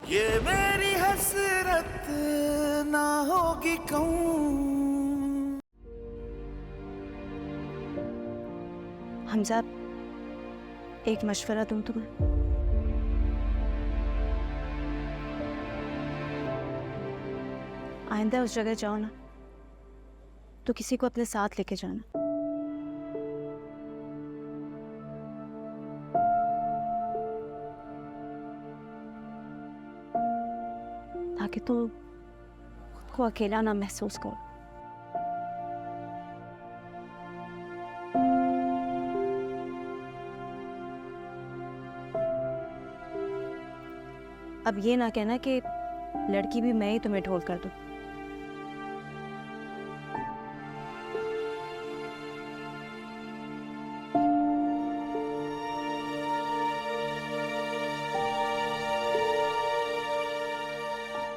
ये मेरी हसरत ना होगी कहूँ। हमजा, एक मशवरा दूं तुम्हें? आइंदा उस जगह जाओ ना तो किसी को अपने साथ लेके जाना। ताकि तुम खुद को अकेला ना महसूस करो। अब ये ना कहना कि लड़की भी मैं ही तुम्हें ढोल कर दूं।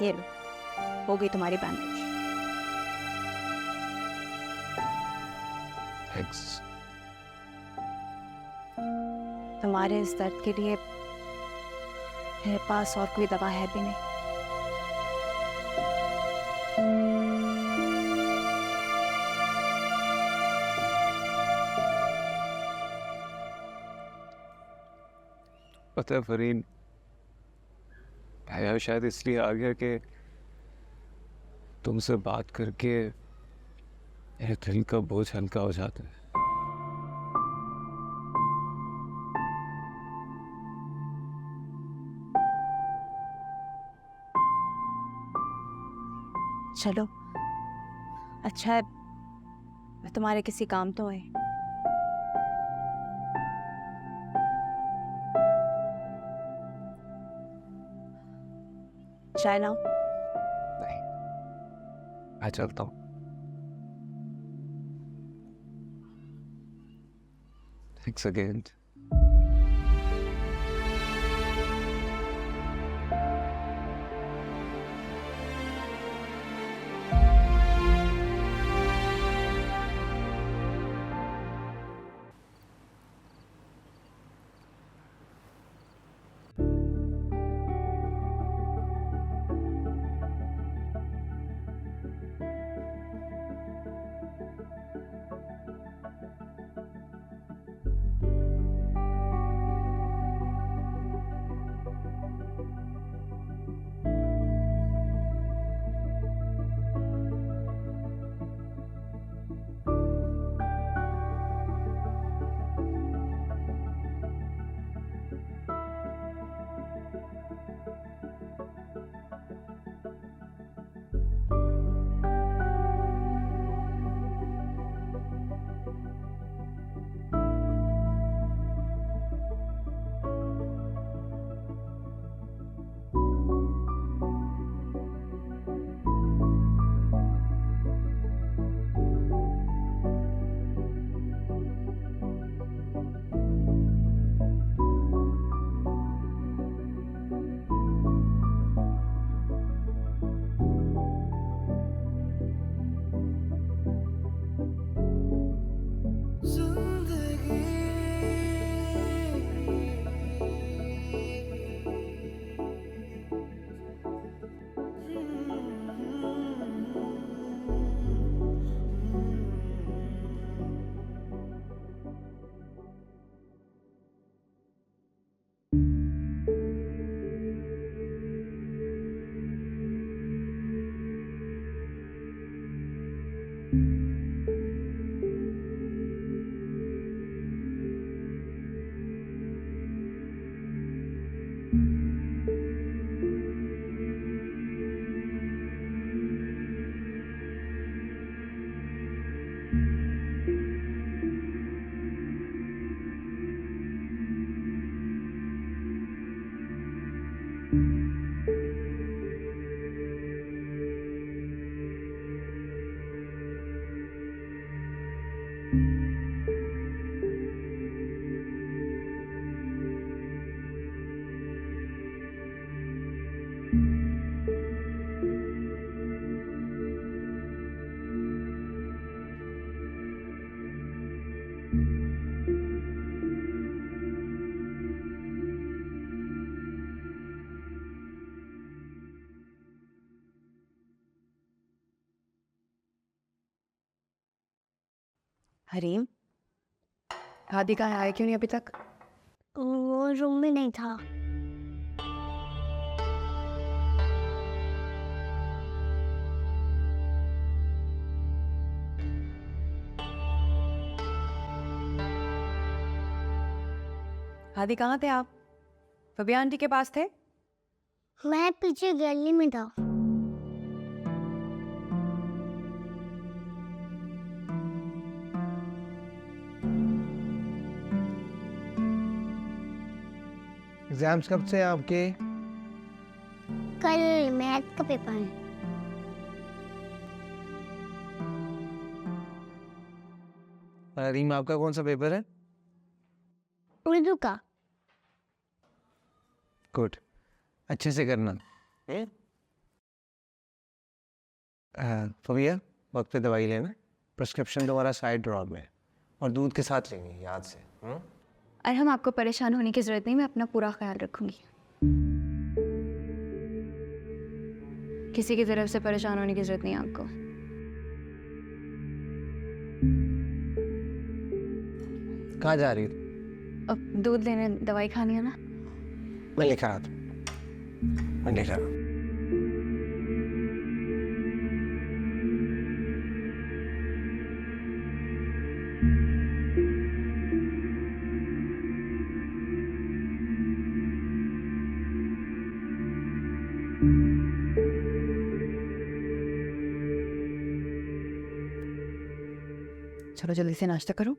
ये लो, हो गई तुम्हारी बैंडेज। थैंक्स। तुम्हारे इस दर्द के लिए मेरे पास और कोई दवा है भी नहीं। पता है फरीन, मैं शायद इसलिए आ गया कि तुमसे बात करके मेरे दिल का बोझ हल्का हो जाता है। चलो, अच्छा है मैं तुम्हारे किसी काम तो आई। चाय लाऊं? नहीं, मैं चलता हूँ। Thanks again. हरीम, हादी कहाँ आया क्यों नहीं अभी तक? वो रूम में नहीं था। हादी कहाँ थे आप? फबिया आंटी के पास थे? मैं पीछे गली में था। एग्जाम्स कब से हैं आपके? कल मैथ का पेपर है। रीम, आपका कौन सा पेपर है? उर्दू का। गुड, अच्छे से करना। फबिया, वक्त पे दवाई लेना। प्रिस्क्रिप्शन तुम्हारा साइड ड्रॉर में है और दूध के साथ लेनी है, याद से। अरे हम आपको परेशान होने की जरूरत नहीं, मैं अपना पूरा ख्याल रखूंगी। किसी की तरफ से परेशान होने की जरूरत नहीं है आपको। कहाँ जा रही हो? अब दूध लेने दवाई खानी है ना? मैं लिखा रहा था, मैं लिखा रहा हूँ। चलो जल्दी से नाश्ता करो।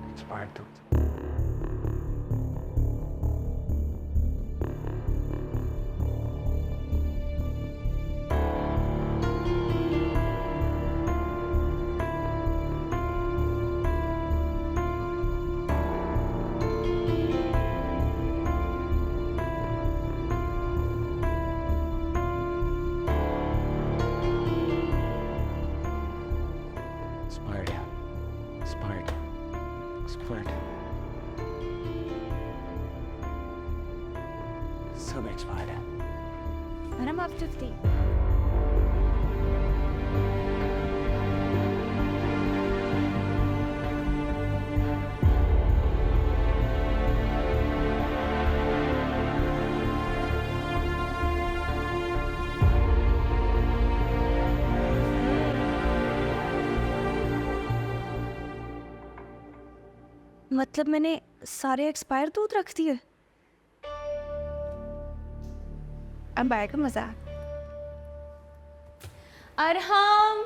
एक्सपायर्ड दूध। Expired, yeah. Expired. Expired. सब expired है। मैडम आप 50। मतलब मैंने सारे एक्सपायर दूध रख दिए? अब आएगा मजा। अरहम,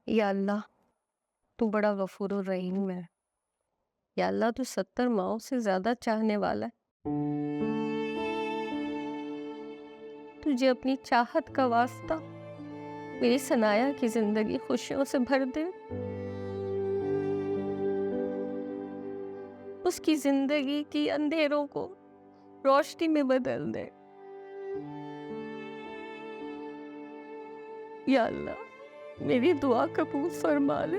या अल्लाह तू बड़ा गफूर और रहीम है। या अल्लाह तू 70 माओं से ज्यादा चाहने वाला है। तुझे अपनी चाहत का वास्ता मेरी सनाया की जिंदगी खुशियों से भर दे। उसकी जिंदगी की अंधेरों को रोशनी में बदल दे। या अल्लाह मेरी दुआ कबूल फरमा ले।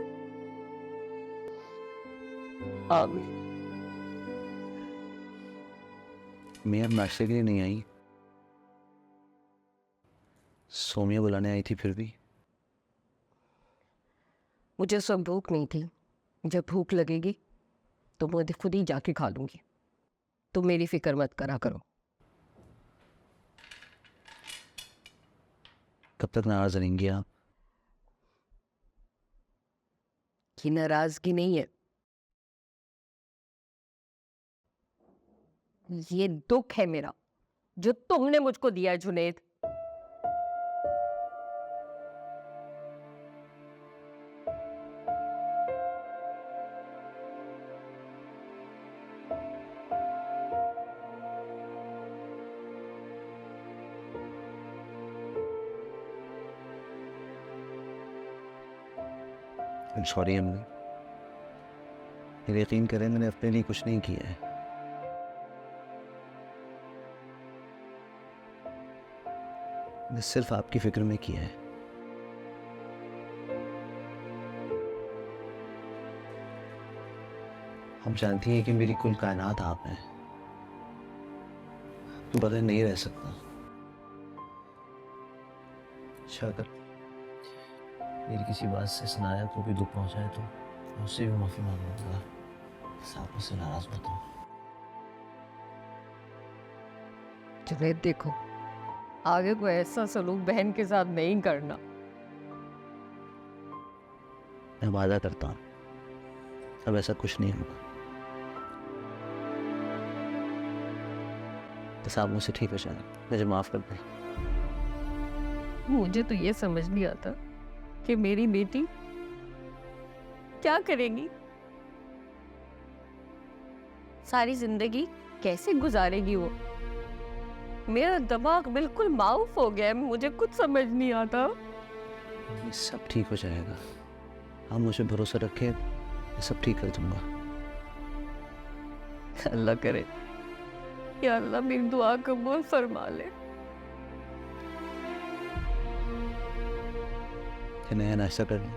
आमीन। मैं अब नाश्ते के लिए नहीं आई। सोमिया बुलाने आई थी फिर भी। मुझे उस वक्त भूख नहीं थी। जब भूख लगेगी तो मुझे खुद ही जाके खा लूंगी। तुम मेरी फिक्र मत करा करो। कब तक नाराज रहेंगी आप? ये नाराजगी नहीं है, ये दुख है मेरा जो तुमने मुझको दिया है जुनैद। सॉरी अम्मी, मेरे यकीन करें मैंने अपने लिए कुछ नहीं किया है। मैंने सिर्फ आपकी फिक्र में किया है। हम जानती हैं कि मेरी कुल कायनात आप हैं, तो बगैर नहीं रह सकता। शाकर मेरी किसी बात से सनाया को भी दुख पहुंचाए तो मैं उससे भी माफी मांग लूंगा। साथ मुझसे नाराज मत हो। जुनैद देखो, आगे कोई ऐसा सलूक बहन के साथ नहीं करना। मैं वादा करता हूँ अब ऐसा कुछ नहीं होगा। बस आप मुझसे ठीक हो जाए, मुझे माफ कर दें। मुझे तो ये समझ नहीं आता कि मेरी बेटी क्या करेगी, सारी जिंदगी कैसे गुजारेगी वो। मेरा दिमाग बिल्कुल माउफ हो गया है, मुझे कुछ समझ नहीं आता। ये सब ठीक हो जाएगा, आप मुझे भरोसा रखें, मैं सब ठीक कर दूंगा। अल्लाह करे, या अल्लाह मेरी दुआ कबूल फरमा ले। नया नाश्ता कर लें।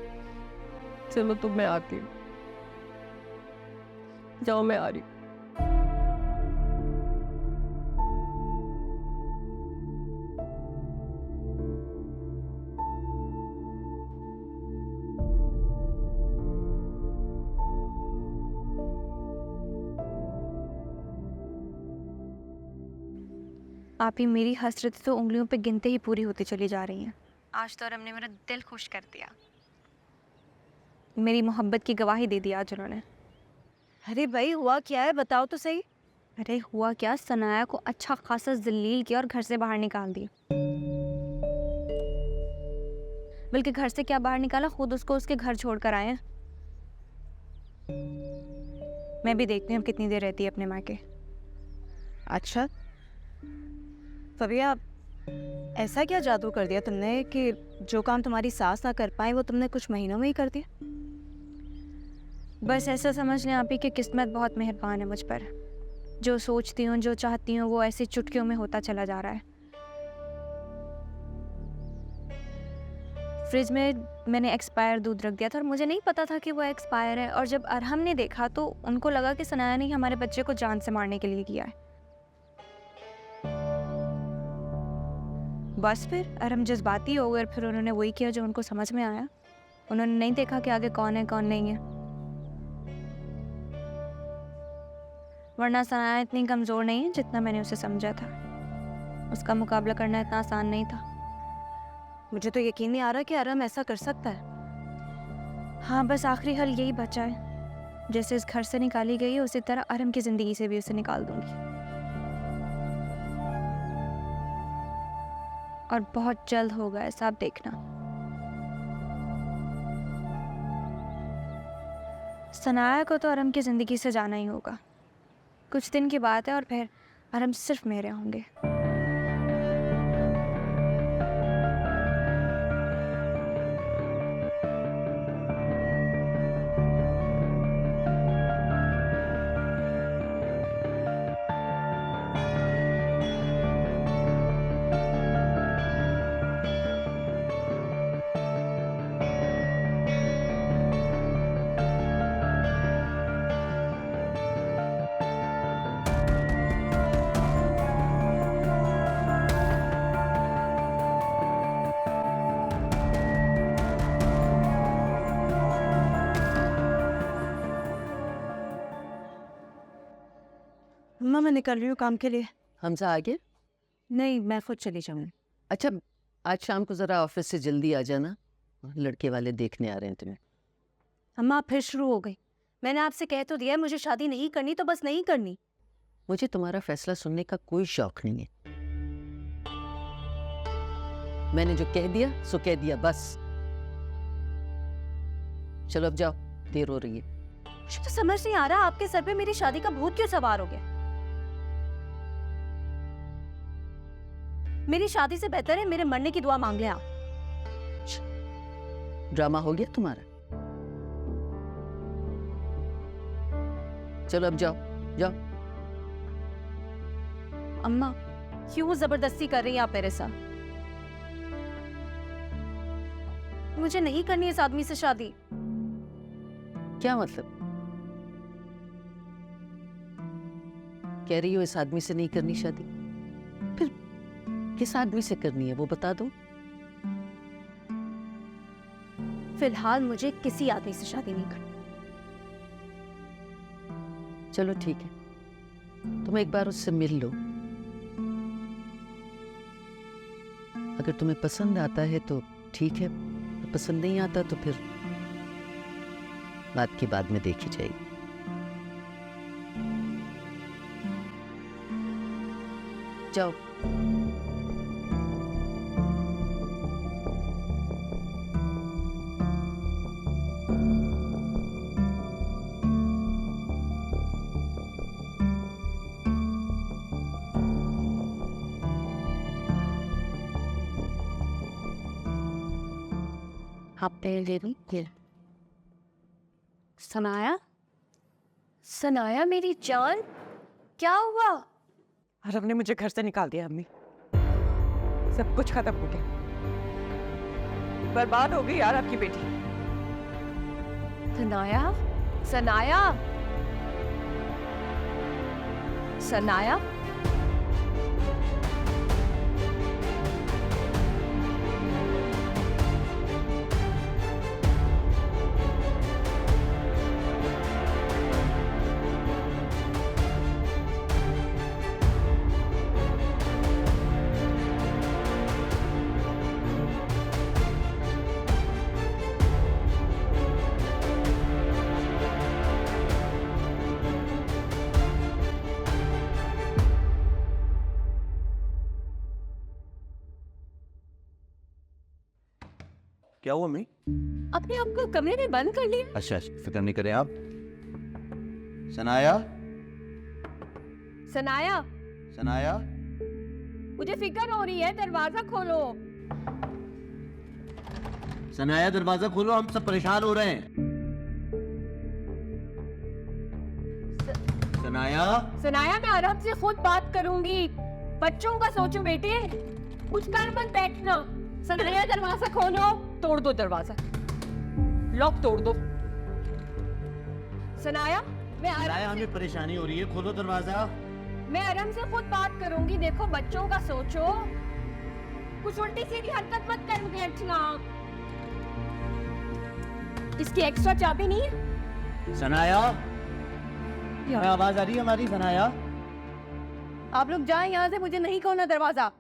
चलो तुम, मैं आती हूँ। जाओ, मैं आ रही हूँ। आप ही मेरी हसरत तो उंगलियों पे गिनते ही पूरी होती चली जा रही हैं। आज तो अरम ने मेरा दिल खुश कर दिया, मेरी मोहब्बत की गवाही दे दी आज उन्होंने। अरे भाई हुआ क्या है, बताओ तो सही। अरे हुआ क्या, सनाया को अच्छा खासा जलील किया और घर से बाहर निकाल दिया। बल्कि घर से क्या बाहर निकाला, खुद उसको उसके घर छोड़ कर आए हैं। मैं भी देखती हूँ कितनी देर रहती है अपने मायके। अच्छा फबिया, ऐसा क्या जादू कर दिया तुमने कि जो काम तुम्हारी सास ना कर पाए वो तुमने कुछ महीनों में ही कर दिया? बस ऐसा समझ लें आप ही कि किस्मत बहुत मेहरबान है मुझ पर। जो सोचती हूँ, जो चाहती हूँ, वो ऐसी चुटकियों में होता चला जा रहा है। फ्रिज में मैंने एक्सपायर दूध रख दिया था और मुझे नहीं पता था कि वो एक्सपायर है। और जब अरहम ने देखा तो उनको लगा कि सनाया ने हमारे बच्चे को जान से मारने के लिए किया है। बस फिर अरहम जज्बाती हो गए और फिर उन्होंने वही किया जो उनको समझ में आया। उन्होंने नहीं देखा कि आगे कौन है कौन नहीं है। वरना सनाया इतनी कमज़ोर नहीं है जितना मैंने उसे समझा था। उसका मुकाबला करना इतना आसान नहीं था। मुझे तो यकीन नहीं आ रहा कि अरहम ऐसा कर सकता है। हाँ, बस आखिरी हल यही बचा है। जैसे इस घर से निकाली गई है उसी तरह अरहम की ज़िंदगी से भी उसे निकाल दूंगी, और बहुत जल्द होगा ऐसा, आप देखना। सनाया को तो अरहम की ज़िंदगी से जाना ही होगा। कुछ दिन की बात है और फिर अरहम सिर्फ मेरे होंगे। अम्मा मैं निकल रही हूँ काम के लिए। हमजा आ गया? नहीं, मैं खुद चली जाऊंगी। अच्छा, आज शाम को ज़रा ऑफिस से जल्दी आ जाना, लड़के वाले देखने आ रहे हैं तुम्हें। अम्मा आप फिर शुरू हो गई। मैंने आपसे कह तो दिया है मुझे शादी नहीं करनी, तो बस नहीं करनी। मुझे तुम्हारा फैसला सुनने का कोई शौक नहीं है। मैंने जो कह दिया सो कह दिया, बस। चलो अब जाओ, देर हो रही है। मुझे तो समझ नहीं आ रहा आपके सर पे मेरी शादी का भूत क्यों सवार हो गया। मेरी शादी से बेहतर है मेरे मरने की दुआ मांग ले आप। ड्रामा हो गया तुम्हारा। चलो अब जाओ जाओ। अम्मा क्यों जबरदस्ती कर रही हैं आप मेरे साथ? मुझे नहीं करनी है इस आदमी से शादी। क्या मतलब? कह रही हो इस आदमी से नहीं करनी शादी, फिर किस आदमी से करनी है वो बता दो। फिलहाल मुझे किसी आदमी से शादी नहीं करनी। चलो ठीक है, तुम एक बार उससे मिल लो। अगर तुम्हें पसंद आता है तो ठीक है, पसंद नहीं आता तो फिर बात की बाद में देखी जाएगी। जाओ। आप पहले दे दी। सनाया, सनाया मेरी जान, क्या हुआ? अरब ने मुझे घर से निकाल दिया अम्मी। सब कुछ खत्म हो गया, बर्बाद हो गई यार आपकी बेटी। सनाया, सनाया, सनाया, क्या हुआ मम्मी? अपने आप को कमरे में बंद कर लिया। अच्छा, फिक्र नहीं करें आप। सनाया, सनाया, सनाया, मुझे फिक्र हो रही है, दरवाजा खोलो। सनाया दरवाजा खोलो, हम सब परेशान हो रहे हैं। सनाया, सनाया, मैं आराम से खुद बात करूंगी, बच्चों का सोचो बेटे, कुछ कर मत बैठना। सनाया दरवाजा खोलो। तोड़ दो दरवाजा, लॉक तोड़ दो। सनाया, सनाया हमें परेशानी हो रही है, खोलो दरवाजा। मैं आराम से खुद बात करूंगी। देखो बच्चों का सोचो, कुछ उल्टी सीधी हरकत मत कर बैठना। इसकी एक्स्ट्रा चाबी नहीं है? सनाया, आवाज आ रही है हमारी? सनाया, आप लोग जाएं यहाँ से, मुझे नहीं खोलना दरवाजा।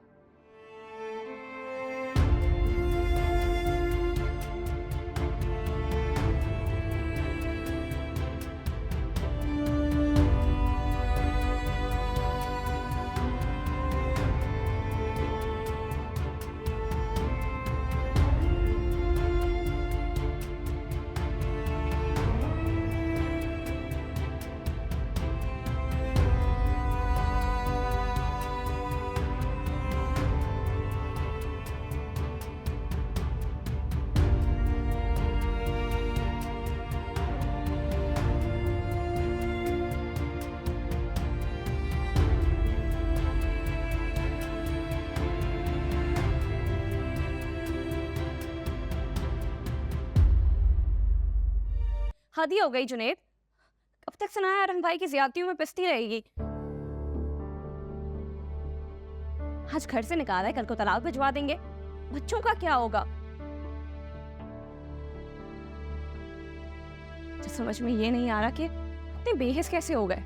हद ही हो गई जुनेद, कब तक सनाया अरन भाई की ज्यादतियों में पिसती रहेगी? आज घर से निकाला है, कल को तालाब भिजवा देंगे। बच्चों का क्या होगा? तो समझ में ये नहीं आ रहा कि इतने बेहिस कैसे हो गए।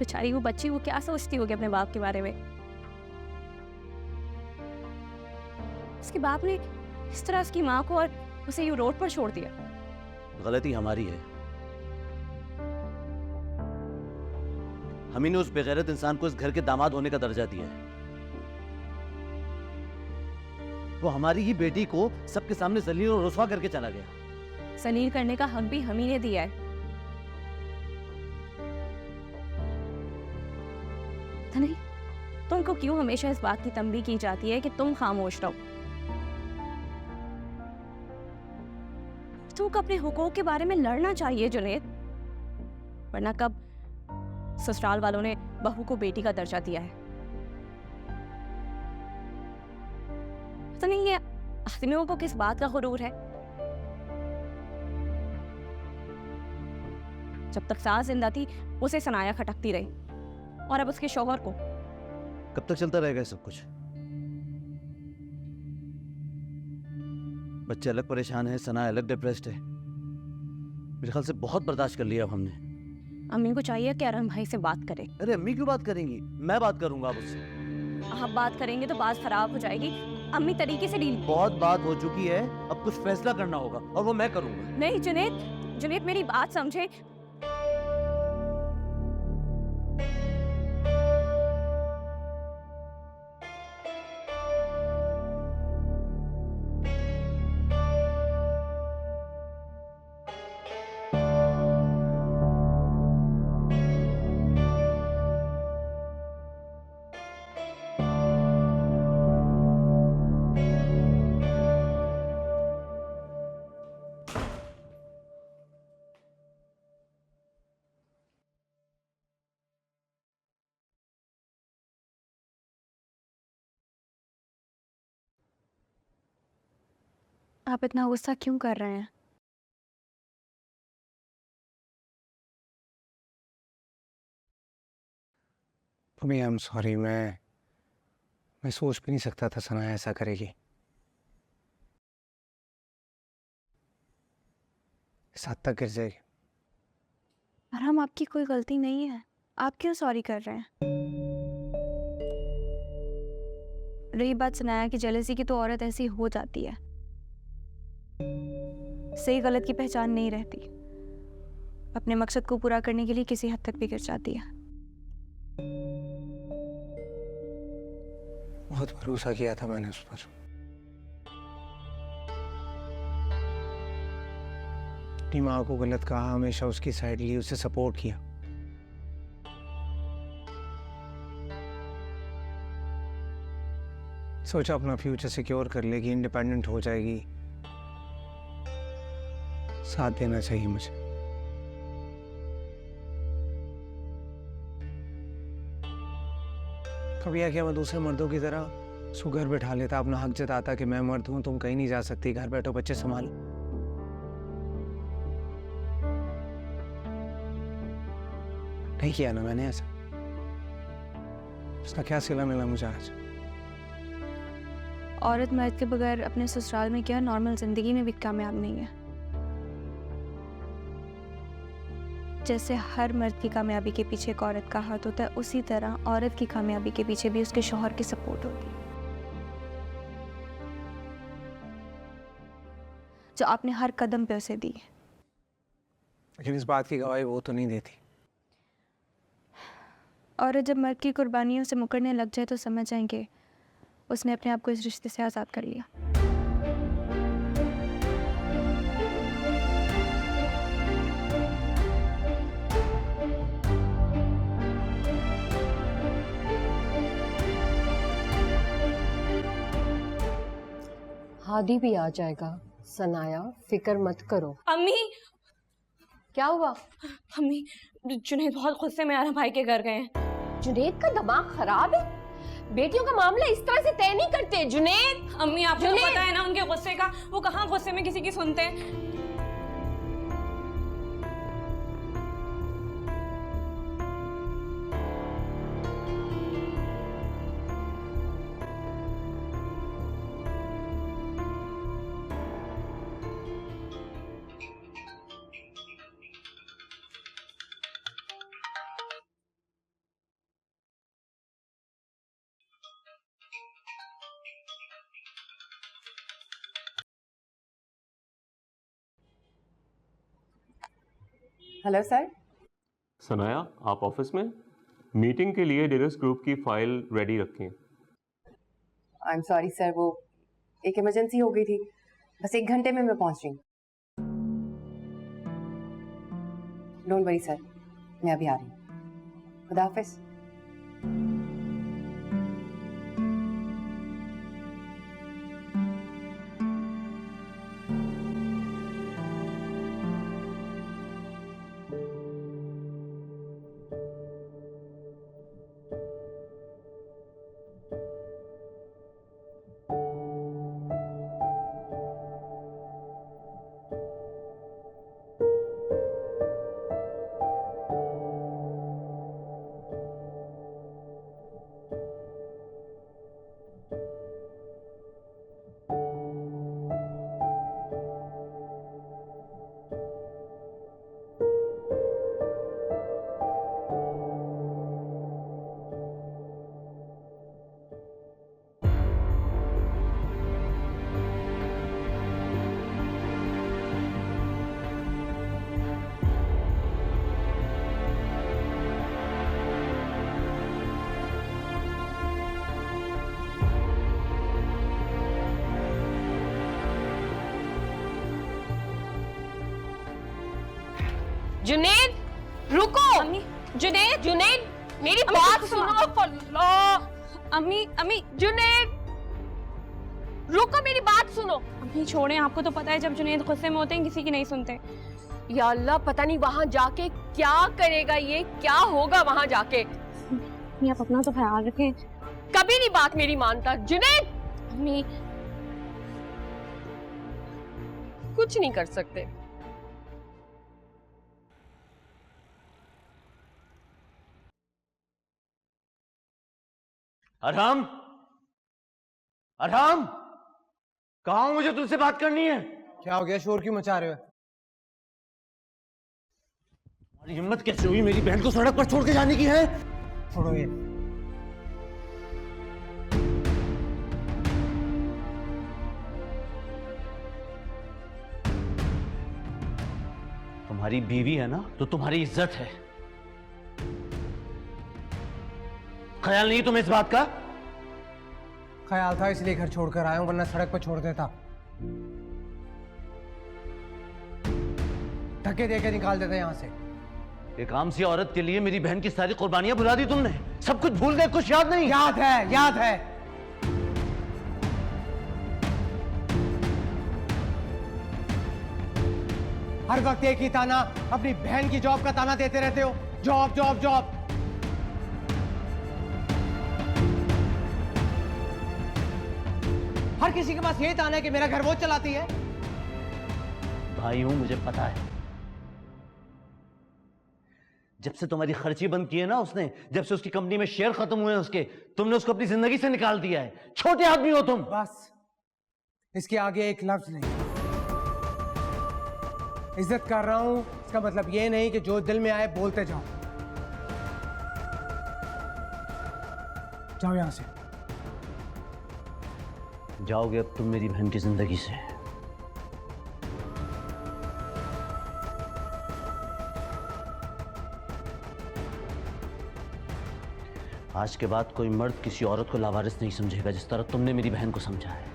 बेचारी वो बच्ची, वो क्या सोचती होगी अपने बाप के बारे में। उसके बाप ने इस तरह उसकी माँ को और उसे यूं रोड पर छोड़ दिया। गलती हमारी है। हम ही ने उस बेगैरत इंसान को इस घर के दामाद होने का दर्जा दिया है। वो हमारी ही बेटी को सबके सामने जलील और रुसवा करके चला गया। सलील करने का हक भी हम ही ने दिया है। पता नहीं तुमको क्यों हमेशा इस बात की तंबीह की जाती है कि तुम खामोश रहो। तुमको अपने हुकूक के बारे में लड़ना चाहिए जुनैद, वरना कब ससुराल वालों ने बहू को बेटी का दर्जा दिया है। पता नहीं ये आदमियों को किस बात का गुरूर है। जब तक सास जिंदा थी उसे सनाया खटकती रही, और अब उसके शौहर को। कब तक चलता रहेगा सब कुछ? बच्चे अलग परेशान है, सना अलग डिप्रेस्ड है। मेरे ख्याल से बहुत बर्दाश्त कर लिया अब हमने। अम्मी को चाहिए कि अरहम भाई से बात करे। अरे अम्मी क्यों बात करेंगी? मैं बात करूंगा अब उससे। आप बात करेंगे तो बात खराब हो जाएगी। अम्मी तरीके से डील। बहुत बात हो चुकी है, अब कुछ फैसला करना होगा और वो मैं करूंगा। नहीं जुनैद, जुनैद मेरी बात समझे। आप इतना गुस्सा क्यों कर रहे हैं? मम्मी आई एम सॉरी, मैं सोच भी नहीं सकता था सना ऐसा करेगी। इस हद तक गिर जाएगी। अरहम आपकी कोई गलती नहीं है, आप क्यों सॉरी कर रहे हैं? रही बात सनाया की जेलसी की, तो औरत ऐसी हो जाती है, सही गलत की पहचान नहीं रहती, अपने मकसद को पूरा करने के लिए किसी हद तक बिगड़ जाती है। बहुत भरोसा किया था मैंने उस पर। अपनी माँ को गलत कहा, हमेशा उसकी साइड ली, उसे सपोर्ट किया। सोचा अपना फ्यूचर सिक्योर कर लेगी, इंडिपेंडेंट हो जाएगी। साथ देना चाहिए मुझे। कभी क्या मैं दूसरे मर्दों की तरह उसको घर बैठा लेता, अपना हक जताता कि मैं मर्द हूं, तुम कहीं नहीं जा सकती, घर बैठो, बच्चे संभालो। नहीं किया ना मैंने ऐसा। उसका क्या सिला मिला मुझे आज? औरत मर्द के बगैर अपने ससुराल में क्या नॉर्मल जिंदगी में भी कामयाब नहीं है। जैसे हर मर्द की कामयाबी के पीछे एक औरत का हाथ होता है, उसी तरह औरत की कामयाबी के पीछे भी उसके शौहर की सपोर्ट होती है, जो आपने हर कदम पे उसे दी है। लेकिन इस बात की गवाही वो तो नहीं देती। औरत जब मर्द की कुर्बानियों से मुकरने लग जाए तो समझ जाएंगे उसने अपने आप को इस रिश्ते से आज़ाद कर लिया। हादी भी आ जाएगा, सनाया फिक्र मत करो। अम्मी क्या हुआ? अम्मी, जुनैद बहुत गुस्से में आरम भाई के घर गए हैं। जुनैद का दिमाग खराब है, बेटियों का मामला इस तरह से तय नहीं करते। जुनैद, अम्मी आपको तो जुनैद! पता है ना उनके गुस्से का, वो कहाँ गुस्से में किसी की सुनते हैं। Hello sir. सनाया, आप ऑफिस में? मीटिंग के लिए डेलस ग्रुप की फाइल रेडी रखें। आई एम सॉरी सर, वो एक इमरजेंसी हो गई थी, बस 1 घंटे में मैं पहुंच रही हूँ। डोंट वरी सर, मैं अभी आ रही हूँ। खुदा हाफिज। जुनैद, रुको। जुनैद, जुनैद, मेरी बात सुनो। अम्मी अम्मी जुनैद, रुको, मेरी बात सुनो। अम्मी छोड़ें, आपको तो पता है जब जुनैद गुस्से में होते हैं किसी की नहीं सुनते। या अल्लाह, पता नहीं वहां जाके क्या करेगा ये, क्या होगा वहां जाके। आप अपना तो ख्याल रखें। कभी नहीं बात मेरी मानता। जुनैद, अम्मी कुछ नहीं कर सकते। अरहम, अरहम, कहाँ हूं? मुझे तुमसे बात करनी है। क्या हो गया? शोर क्यों मचा रहे हो? तुम्हारी हिम्मत कैसे हुई मेरी बहन को सड़क पर छोड़ के जाने की? है छोड़ो ये। तुम्हारी बीवी है ना, तो तुम्हारी इज्जत है। ख्याल नहीं तुम्हें इस बात का? ख्याल था इसलिए घर छोड़कर आया हूं, वरना सड़क पर छोड़ देता। धक्के देके निकाल देता यहां से। एक आम सी औरत के लिए मेरी बहन की सारी कुर्बानियां भुला दी तुमने। सब कुछ भूल गए, कुछ याद नहीं? याद है, याद है। हर वक्त एक ही ताना, अपनी बहन की जॉब का ताना देते रहते हो। Job job job. हर किसी के पास यही ताना है कि मेरा घर वो चलाती है। भाई हूं, मुझे पता है। जब से तुम्हारी खर्ची बंद की है ना उसने, जब से उसकी कंपनी में शेयर खत्म हुए हैं उसके, तुमने उसको अपनी जिंदगी से निकाल दिया है। छोटे आदमी हो तुम। बस, इसके आगे एक लफ्ज नहीं। इज्जत कर रहा हूं, इसका मतलब ये नहीं कि जो दिल में आए बोलते जाओ। जाओ यहां से। जाओगे अब तुम मेरी बहन की जिंदगी से। आज के बाद कोई मर्द किसी औरत को लावारिस नहीं समझेगा जिस तरह तुमने मेरी बहन को समझा है।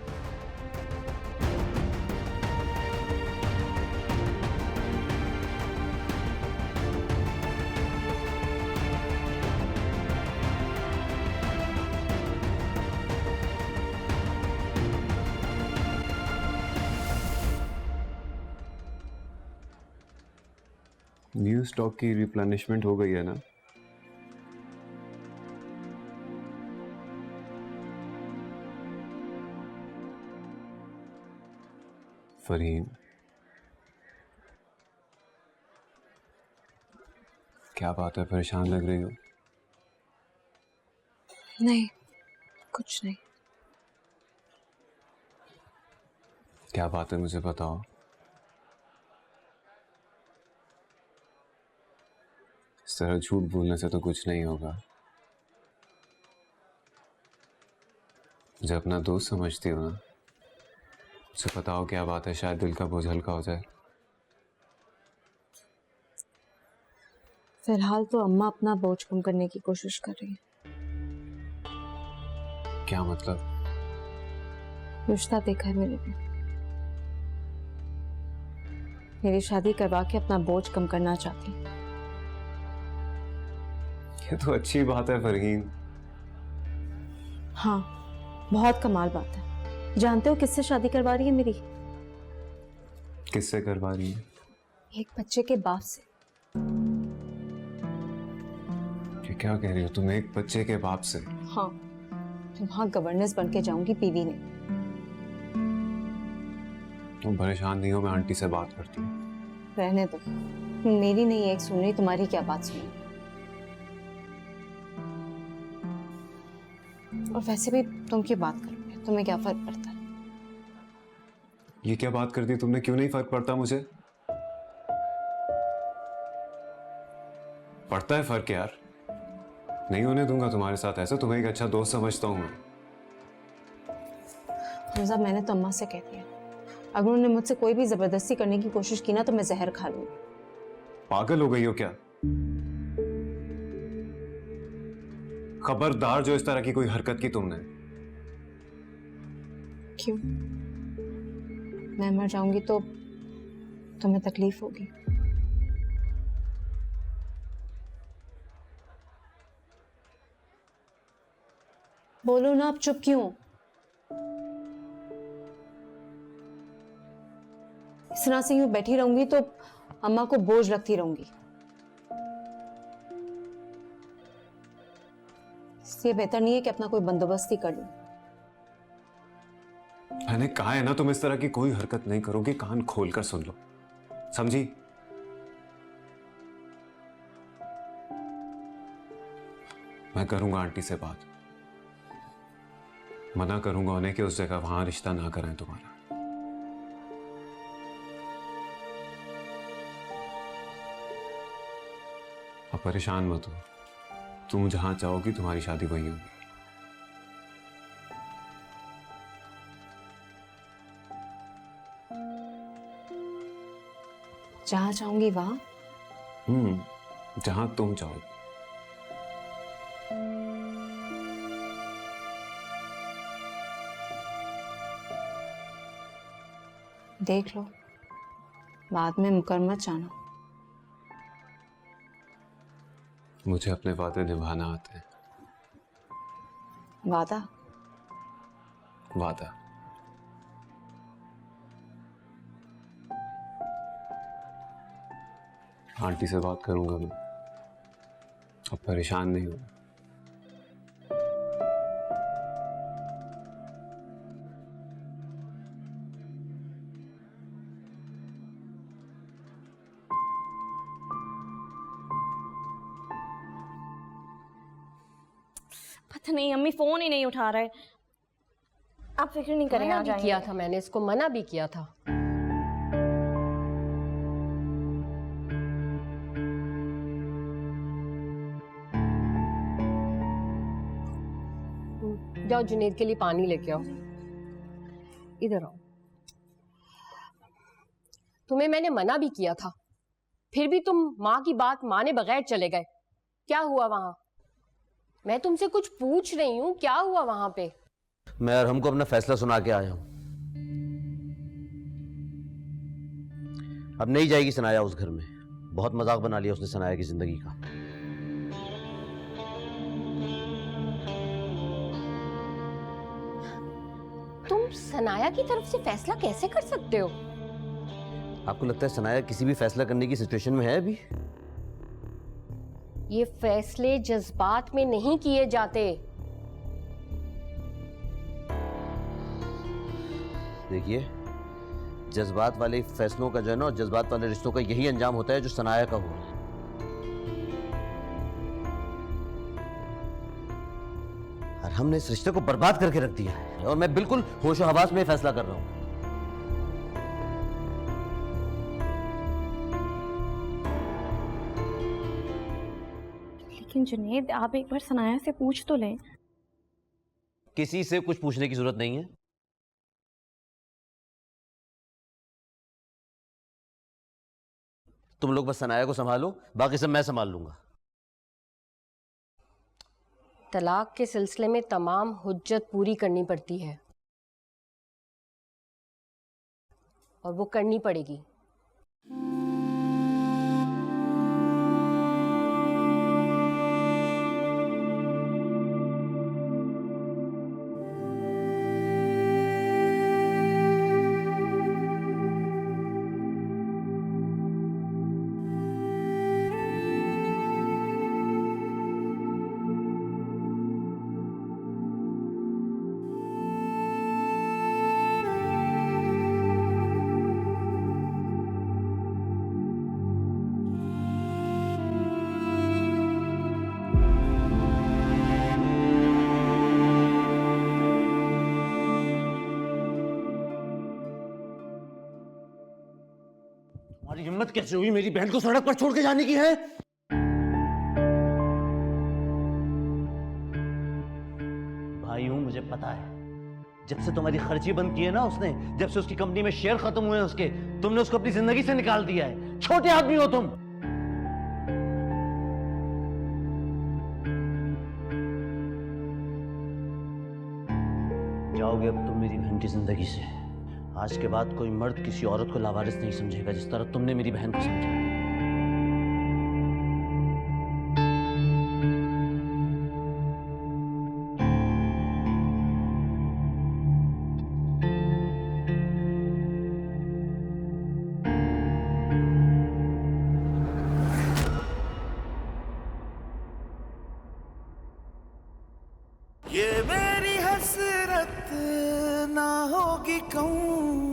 न्यू स्टॉक की रिप्लेनिशमेंट हो गई है ना? फरीन, क्या बात है, परेशान लग रही हो? नहीं, कुछ नहीं। क्या बात है, मुझे बताओ। इस तरह झूठ बोलने से तो कुछ नहीं होगा। मुझे अपना दोस्त समझती हो ना? मुझे बताओ क्या बात है, शायद दिल का बोझ हल्का हो जाए। फिलहाल तो अम्मा अपना बोझ कम करने की कोशिश कर रही है। क्या मतलब? रिश्ता देखा है मेरे भी। मेरी शादी करवा के अपना बोझ कम करना चाहती है। ये तो अच्छी बात है फरहीन। हाँ, बहुत कमाल बात है। जानते हो किससे शादी करवा रही है मेरी? किससे करवा रही है? एक बच्चे के बाप से। ये क्या कह रही हो तुम? एक बच्चे के बाप से? हाँ, वहां गवर्नेंस बन के जाऊंगी पीवी ने। तुम परेशान नहीं हो, मैं आंटी से बात करती हूँ। रहने दो, मेरी नहीं एक सुन रही, तुम्हारी क्या बात सुनी। और वैसे भी तुम क्यों बात करोगे, तुम्हें क्या फर्क पड़ता है? ये क्या बात कर दी तुमने? क्यों नहीं फर्क पड़ता मुझे? पड़ता है फर्क यार। नहीं होने दूंगा तुम्हारे साथ ऐसा। तुम्हें एक अच्छा दोस्त समझता हूं मैं। हमजा, मैंने तो अम्मा से कह दिया, अगर उन्होंने मुझसे कोई भी जबरदस्ती करने की कोशिश की ना तो मैं जहर खा लूंगी। पागल हो गई हो क्या? खबरदार जो इस तरह की कोई हरकत की तुमने। क्यों? मैं मर जाऊंगी तो तुम्हें तकलीफ होगी। बोलो ना, आप चुप क्यों? इस तरह से यूं बैठी रहूंगी तो अम्मा को बोझ लगती रहूंगी। इसलिए बेहतर नहीं है कि अपना कोई बंदोबस्त ही कर लूं। मैंने कहा है ना तुम इस तरह की कोई हरकत नहीं करोगे। कान खोलकर सुन लो, समझी? मैं करूंगा आंटी से बात। मना करूंगा उन्हें कि उस जगह वहां रिश्ता ना कराएं तुम्हारा। अब परेशान मत हो। तुम जहां चाहोगी तुम्हारी शादी वही होगी। जहां चाहूंगी वहां? जहां तुम चाहोगी। देख लो, बाद में मुकर मत जाना। मुझे अपने वादे निभाना आते हैं। वादा? वादा। आंटी से बात करूंगा मैं। अब परेशान नहीं हूं। पता नहीं, अम्मी फोन ही नहीं उठा रहे। आप फिक्र नहीं करें, मना आ भी जाएंगे। किया था मैंने, इसको मना भी किया था। जाओ जुनेद के लिए पानी लेके आओ। इधर आओ। तुम्हें मैंने मना भी किया था, फिर भी तुम माँ की बात माने बगैर चले गए। क्या हुआ वहां? मैं तुमसे कुछ पूछ रही हूँ, क्या हुआ वहां पे? मैं और हमको अपना फैसला सुना के आया हूं। अब नहीं जाएगी सनाया उस घर में। बहुत मजाक बना लिया उसने सनाया की जिंदगी का। तुम सनाया की तरफ से फैसला कैसे कर सकते हो? आपको लगता है सनाया किसी भी फैसला करने की सिचुएशन में है अभी? ये फैसले जज्बात में नहीं किए जाते। देखिए, जज्बात वाले फैसलों का जो है ना, जज्बात वाले रिश्तों का यही अंजाम होता है जो सनाया का हुआ। और हमने इस रिश्ते को बर्बाद करके रख दिया है और मैं बिल्कुल होशो हवास में फैसला कर रहा हूं। लेकिन जुनेद, आप एक बार सनाया से पूछ तो लें। किसी से कुछ पूछने की जरूरत नहीं है। तुम लोग बस सनाया को संभालो, बाकी सब मैं संभाल लूंगा। तलाक के सिलसिले में तमाम हुज्जत पूरी करनी पड़ती है और वो करनी पड़ेगी। तुम्हारी हिम्मत कैसे हुई मेरी बहन को सड़क पर छोड़ के जाने की है? भाई हूं, मुझे पता है। जब से तुम्हारी खर्ची बंद की है ना उसने, जब से उसकी कंपनी में शेयर खत्म हुए हैं उसके, तुमने उसको अपनी जिंदगी से निकाल दिया है। छोटे आदमी हो तुम। जाओगे अब तुम मेरी बहन की जिंदगी से। आज के बाद कोई मर्द किसी औरत को लावारिस नहीं समझेगा जिस तरह तुमने मेरी बहन को समझा। ये मेरी हसरत ना होगी कहूँ